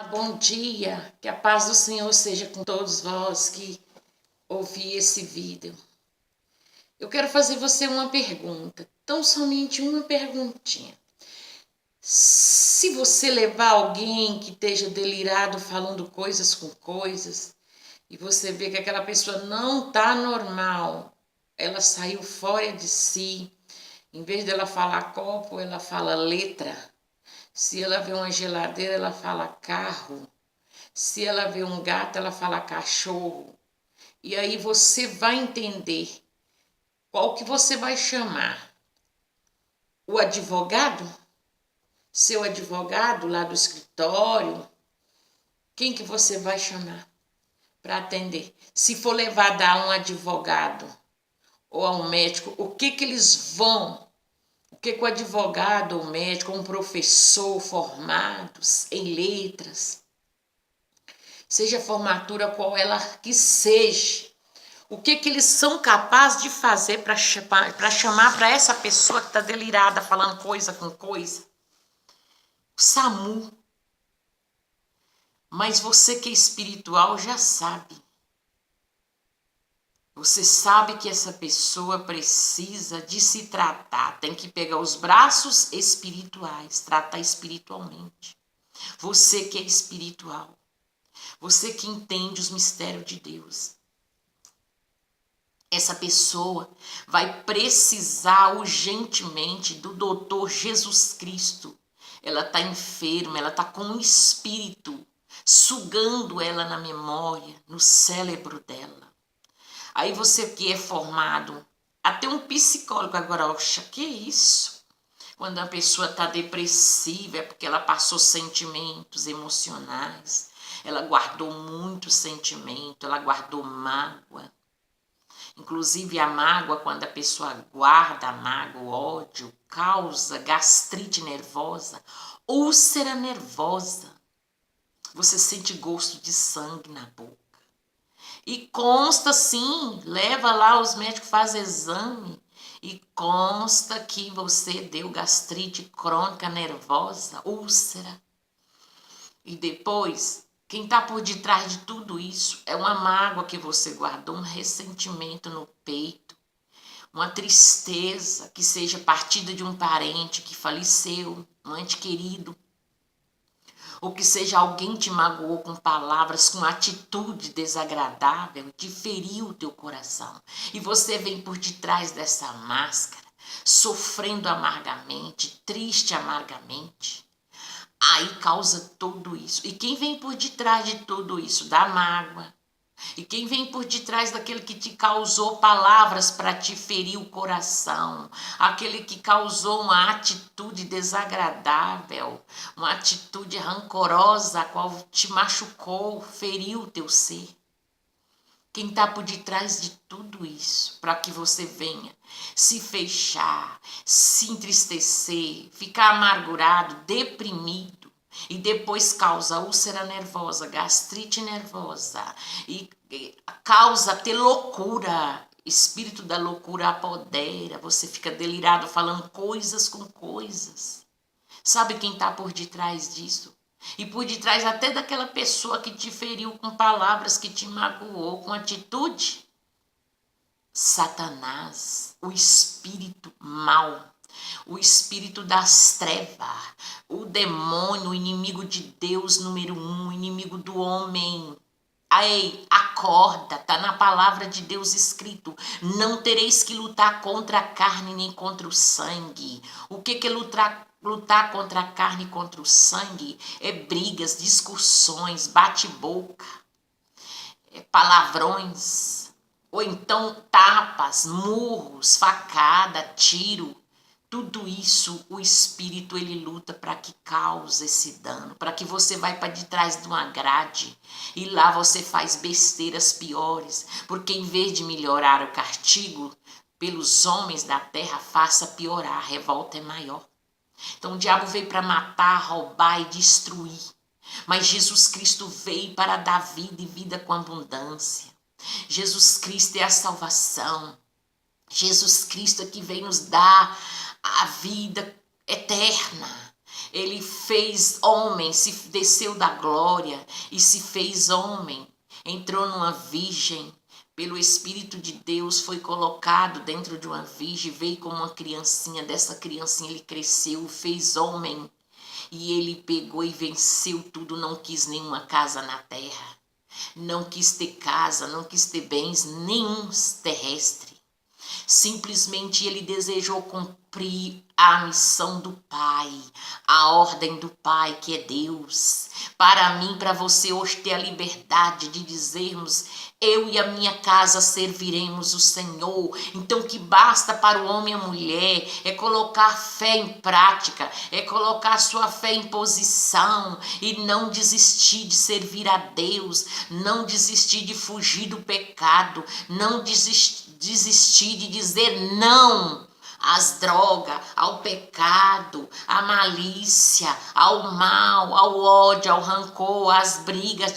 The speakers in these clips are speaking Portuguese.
Bom dia, que a paz do Senhor seja com todos vós que ouvi esse vídeo. Eu quero fazer você uma pergunta, tão somente uma perguntinha. Se você levar alguém que esteja delirado falando coisas com coisas e você vê que aquela pessoa não está normal, ela saiu fora de si, em vez dela falar copo, ela fala letra. Se ela vê uma geladeira, ela fala carro. Se ela vê um gato, ela fala cachorro. E aí você vai entender qual que você vai chamar. O advogado? Seu advogado lá do escritório? Quem que você vai chamar para atender? Se for levado a um advogado ou a um médico, o que eles vão? O que o advogado, ou médico, ou um professor formados em letras, seja a formatura qual ela que seja, o que eles são capazes de fazer para chamar para essa pessoa que está delirada, falando coisa com coisa? O SAMU. Mas você que é espiritual já sabe. Você sabe que essa pessoa precisa de se tratar. Tem que pegar os braços espirituais, tratar espiritualmente. Você que é espiritual. Você que entende os mistérios de Deus. Essa pessoa vai precisar urgentemente do doutor Jesus Cristo. Ela está enferma, ela está com um espírito sugando ela na memória, no cérebro dela. Aí você que é formado, até um psicólogo agora, oxa, que isso? Quando a pessoa está depressiva é porque ela passou sentimentos emocionais, ela guardou muito sentimento, ela guardou mágoa. Inclusive a mágoa, quando a pessoa guarda a mágoa, o ódio, causa gastrite nervosa, úlcera nervosa. Você sente gosto de sangue na boca. E consta sim, leva lá, os médicos fazem exame e consta que você deu gastrite crônica nervosa, úlcera. E depois, quem está por detrás de tudo isso é uma mágoa que você guardou, um ressentimento no peito, uma tristeza que seja partida de um parente que faleceu, um ente querido, ou que seja alguém te magoou com palavras, com atitude desagradável, te feriu o teu coração. E você vem por detrás dessa máscara, sofrendo amargamente, triste amargamente. Aí causa tudo isso. E quem vem por detrás de tudo isso? Da mágoa. E quem vem por detrás daquele que te causou palavras para te ferir o coração, aquele que causou uma atitude desagradável, uma atitude rancorosa, a qual te machucou, feriu o teu ser. Quem está por detrás de tudo isso, para que você venha se fechar, se entristecer, ficar amargurado, deprimido, e depois causa úlcera nervosa, gastrite nervosa, e causa ter loucura, espírito da loucura apodera, você fica delirado falando coisas com coisas. Sabe quem está por detrás disso? E por detrás até daquela pessoa que te feriu com palavras, que te magoou com atitude? Satanás, o espírito mau, o espírito das trevas, o demônio, o inimigo de Deus número 1, o inimigo do homem. Ei, acorda, tá na palavra de Deus escrito: não tereis que lutar contra a carne nem contra o sangue. O que é lutar contra a carne e contra o sangue? É brigas, discussões, bate-boca, palavrões, ou então tapas, murros, facada, tiro. Tudo isso o espírito ele luta para que cause esse dano, para que você vai para de trás de uma grade e lá você faz besteiras piores, porque em vez de melhorar o castigo pelos homens da terra, faça piorar, a revolta é maior. Então o diabo veio para matar, roubar e destruir, mas Jesus Cristo veio para dar vida e vida com abundância. Jesus Cristo é a salvação. Jesus Cristo é que vem nos dar a vida eterna. Ele fez homem, se desceu da glória e se fez homem. Entrou numa virgem, pelo Espírito de Deus foi colocado dentro de uma virgem, veio como uma criancinha, dessa criancinha ele cresceu, fez homem. E ele pegou e venceu tudo, não quis nenhuma casa na terra. Não quis ter casa, não quis ter bens nenhum terrestre. Simplesmente ele desejou cumprir a missão do Pai, a ordem do Pai, que é Deus. Para mim, para você hoje ter a liberdade de dizermos: eu e a minha casa serviremos o Senhor. Então, o que basta para o homem e a mulher é colocar fé em prática, é colocar sua fé em posição e não desistir de servir a Deus, não desistir de fugir do pecado, não desistir de dizer não às drogas, ao pecado, à malícia, ao mal, ao ódio, ao rancor, às brigas,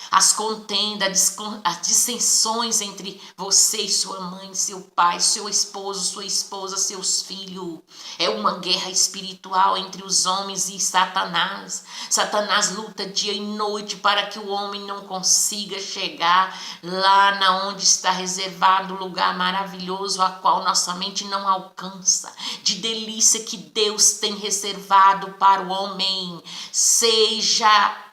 as contendas, as dissensões entre você e sua mãe, seu pai, seu esposo, sua esposa, seus filhos. É uma guerra espiritual entre os homens e Satanás. Satanás luta dia e noite para que o homem não consiga chegar lá na onde está reservado o lugar maravilhoso a qual nossa mente não alcança, de delícia que Deus tem reservado para o homem. Seja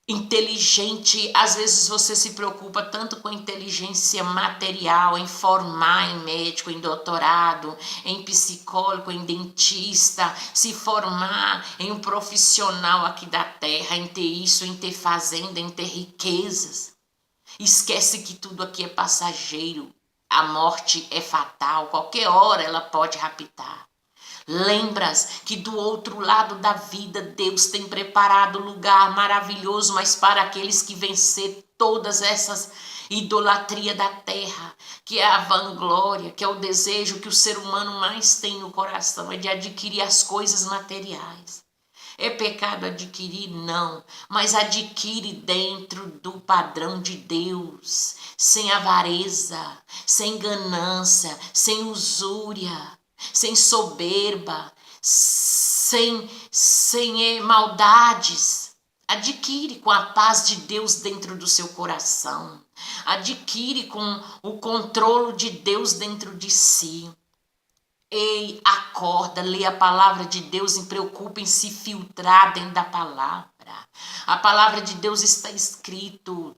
inteligente. Às vezes você se preocupa tanto com inteligência material, em formar em médico, em doutorado, em psicólogo, em dentista, se formar em um profissional aqui da terra, em ter isso, em ter fazenda, em ter riquezas. Esquece que tudo aqui é passageiro. A morte é fatal, qualquer hora ela pode raptar. Lembras que do outro lado da vida Deus tem preparado lugar maravilhoso, mas para aqueles que vencer todas essas idolatria da terra, que é a vanglória, que é o desejo que o ser humano mais tem no coração, é de adquirir as coisas materiais. É pecado adquirir? Não, mas adquire dentro do padrão de Deus, sem avareza, sem ganância, sem usúria, sem soberba, sem maldades. Adquire com a paz de Deus dentro do seu coração. Adquire com o controle de Deus dentro de si. Ei, acorda, lê a palavra de Deus e preocupe em se filtrar dentro da palavra. A palavra de Deus está escrito.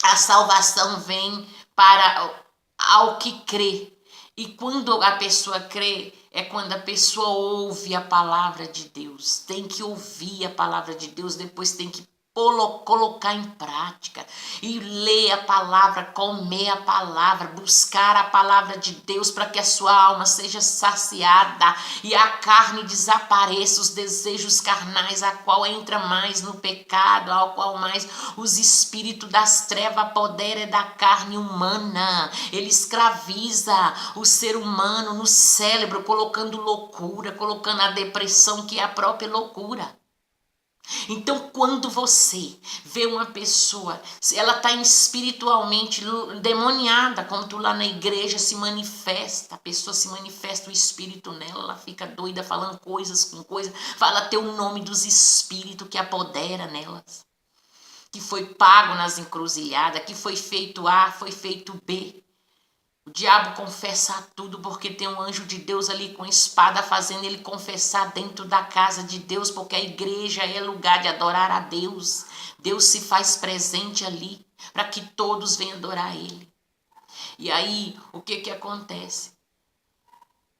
A salvação vem para ao que crê. E quando a pessoa crê, é quando a pessoa ouve a palavra de Deus. Tem que ouvir a palavra de Deus, depois tem que colocar em prática e ler a palavra, comer a palavra, buscar a palavra de Deus para que a sua alma seja saciada e a carne desapareça, os desejos carnais, a qual entra mais no pecado, ao qual mais os espíritos das trevas apoderam da carne humana. Ele escraviza o ser humano no cérebro, colocando loucura, colocando a depressão, que é a própria loucura. Então, quando você vê uma pessoa, ela está espiritualmente demoniada, como tu lá na igreja se manifesta, a pessoa se manifesta o espírito nela, ela fica doida falando coisas com coisas, fala até o nome dos espíritos que apodera nelas, que foi pago nas encruzilhadas, que foi feito A, foi feito B. O diabo confessa tudo porque tem um anjo de Deus ali com espada fazendo ele confessar dentro da casa de Deus, porque a igreja é lugar de adorar a Deus. Deus se faz presente ali para que todos venham adorar ele. E aí, o que acontece?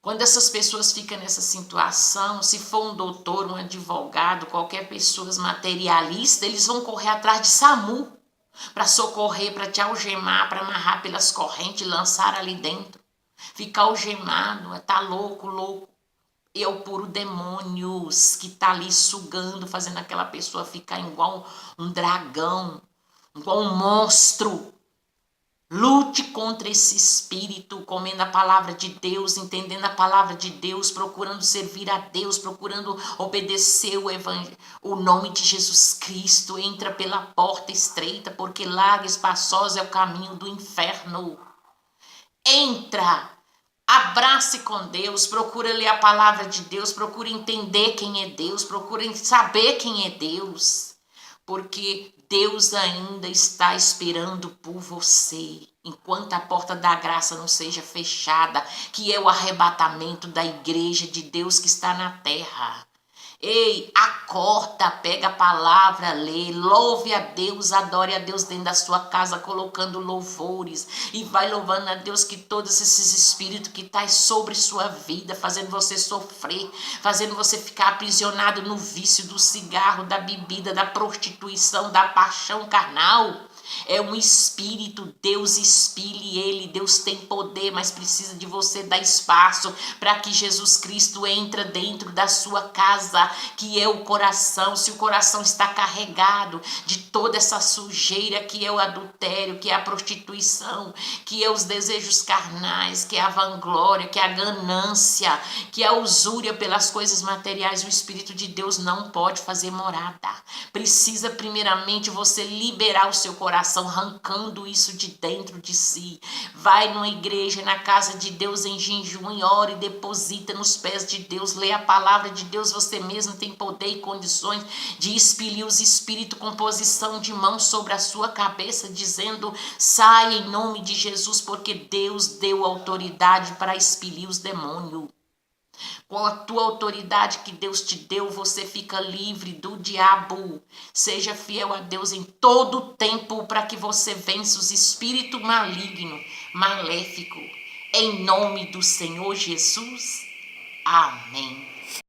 Quando essas pessoas ficam nessa situação, se for um doutor, um advogado, qualquer pessoa materialista, eles vão correr atrás de SAMU, para socorrer, para te algemar, para amarrar pelas correntes e lançar ali dentro. Ficar algemado, tá louco. É o puro demônios que tá ali sugando, fazendo aquela pessoa ficar igual um dragão, igual um monstro. Lute contra esse espírito, comendo a palavra de Deus, entendendo a palavra de Deus, procurando servir a Deus, procurando obedecer o nome de Jesus Cristo. Entra pela porta estreita, porque larga e espaçosa é o caminho do inferno. Entra Abrace com Deus, procura ler a palavra de Deus, procura entender quem é Deus, procura saber quem é Deus, porque Deus ainda está esperando por você, enquanto a porta da graça não seja fechada, que é o arrebatamento da igreja de Deus que está na terra. Ei, acorda, pega a palavra, lê, louve a Deus, adore a Deus dentro da sua casa, colocando louvores, e vai louvando a Deus que todos esses espíritos que tá sobre sua vida, fazendo você sofrer, fazendo você ficar aprisionado no vício do cigarro, da bebida, da prostituição, da paixão carnal. É um espírito, Deus expile ele, Deus tem poder, mas precisa de você dar espaço para que Jesus Cristo entre dentro da sua casa, que é o coração. Se o coração está carregado de toda essa sujeira que é o adultério, que é a prostituição, que é os desejos carnais, que é a vanglória, que é a ganância, que é a usúria pelas coisas materiais, o Espírito de Deus não pode fazer morada. Precisa primeiramente você liberar o seu coração, arrancando isso de dentro de si. Vai numa igreja, na casa de Deus em jejum, e ore, deposita nos pés de Deus, lê a palavra de Deus. Você mesmo tem poder e condições de expelir os espíritos com posição de mão sobre a sua cabeça, dizendo: sai em nome de Jesus, porque Deus deu autoridade para expelir os demônios. Com a tua autoridade que Deus te deu, você fica livre do diabo. Seja fiel a Deus em todo o tempo para que você vença os espíritos malignos, maléficos. Em nome do Senhor Jesus. Amém.